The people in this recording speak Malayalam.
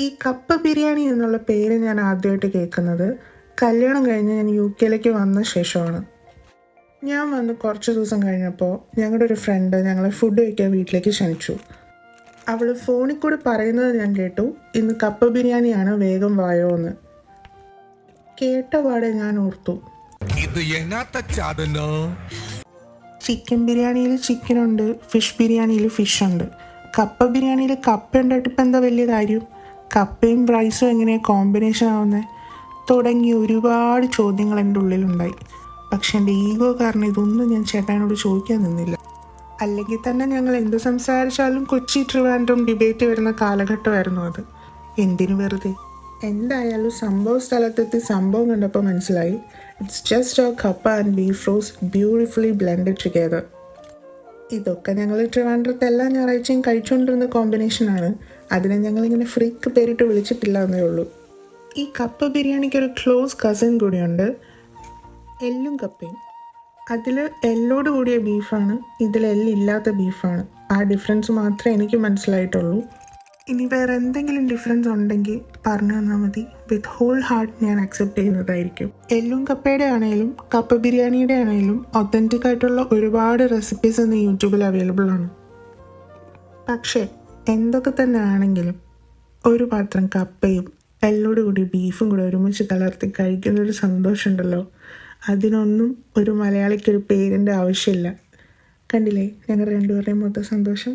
ഈ കപ്പ ബിരിയാണി എന്നുള്ള പേര് ഞാൻ ആദ്യമായിട്ട് കേൾക്കുന്നത് കല്യാണം കഴിഞ്ഞ് ഞാൻ UK വന്ന ശേഷമാണ്. ഞാൻ വന്ന് കുറച്ച് ദിവസം കഴിഞ്ഞപ്പോൾ ഞങ്ങളുടെ ഒരു ഫ്രണ്ട് ഞങ്ങളെ ഫുഡ് കഴിക്കാൻ വീട്ടിലേക്ക് ക്ഷണിച്ചു. അവൾ ഫോണിൽ കൂടി പറയുന്നത് ഞാൻ കേട്ടു, ഇന്ന് കപ്പ ബിരിയാണിയാണ്, വേഗം വായോ എന്ന്. കേട്ട പാടെ ഞാൻ ഓർത്തു, ചിക്കൻ ബിരിയാണിയിൽ ചിക്കനുണ്ട്, ഫിഷ് ബിരിയാണിയിൽ ഫിഷ് ഉണ്ട്, കപ്പ ബിരിയാണിയിൽ കപ്പ ഉണ്ടായിട്ട് ഇപ്പം എന്താ വലിയ കാര്യം, കപ്പയും റൈസും എങ്ങനെയാണ് കോമ്പിനേഷൻ ആവുന്നത് തുടങ്ങി ഒരുപാട് ചോദ്യങ്ങൾ എൻ്റെ ഉള്ളിലുണ്ടായി. പക്ഷെ എൻ്റെ ഈഗോ കാരണം ഇതൊന്നും ഞാൻ ചേട്ടനോട് ചോദിക്കാൻ നിന്നില്ല. അല്ലെങ്കിൽ തന്നെ ഞങ്ങൾ എന്ത് സംസാരിച്ചാലും കൊച്ചി ട്രിവാൻഡ്രം ഡിബേറ്റ് വരുന്ന കാലഘട്ടമായിരുന്നു അത്. എന്തിനു വെറുതെ. എന്തായാലും സംഭവ സ്ഥലത്തെത്തി സംഭവം കണ്ടപ്പോൾ മനസ്സിലായി, ഇറ്റ്സ് ജസ്റ്റ് എ കപ്പ and beef roast beautifully blended together. ഇതൊക്കെ ഞങ്ങൾ ട്രിവാൻഡ്രത്ത് എല്ലാ ഞായറാഴ്ചയും കഴിച്ചുകൊണ്ടിരുന്ന കോമ്പിനേഷനാണ്. അതിനെ ഞങ്ങളിങ്ങനെ ഫ്രീക്ക് പേരിട്ട് വിളിച്ചിട്ടില്ല എന്നേ ഉള്ളൂ. ഈ കപ്പ ബിരിയാണിക്ക് ഒരു ക്ലോസ് കസിൻ കൂടിയുണ്ട്, എല്ലും കപ്പയും. അതിൽ എല്ലോട് കൂടിയ ബീഫാണ്, ഇതിൽ എല്ലില്ലാത്ത ബീഫാണ്. ആ ഡിഫറൻസ് മാത്രമേ എനിക്ക് മനസ്സിലായിട്ടുള്ളൂ. ഇനി വേറെ എന്തെങ്കിലും ഡിഫറൻസ് ഉണ്ടെങ്കിൽ പറഞ്ഞു തന്നാൽ മതി. വിത്ത് ഹോൾ ഹാർട്ട് ഞാൻ അക്സെപ്റ്റ് ചെയ്യുന്നതായിരിക്കും. എല്ലും കപ്പയുടെ ആണെങ്കിലും കപ്പ ബിരിയാണിയുടെ ആണെങ്കിലും ഒത്തൻറ്റിക് ആയിട്ടുള്ള ഒരുപാട് റെസിപ്പീസ് ഇന്ന് യൂട്യൂബിൽ അവൈലബിൾ ആണ്. പക്ഷേ എന്തൊക്കെ തന്നെ ആണെങ്കിലും ഒരു പാത്രം കപ്പയും എല്ലോട് കൂടി ബീഫും കൂടെ ഒരുമിച്ച് കലർത്തി കഴിക്കുന്നൊരു സന്തോഷമുണ്ടല്ലോ, അതിനൊന്നും ഒരു മലയാളിക്കൊരു പേരിൻ്റെ ആവശ്യമില്ല. കണ്ടില്ലേ ഞങ്ങളുടെ രണ്ടുപേരുടെയും മൊത്തം സന്തോഷം.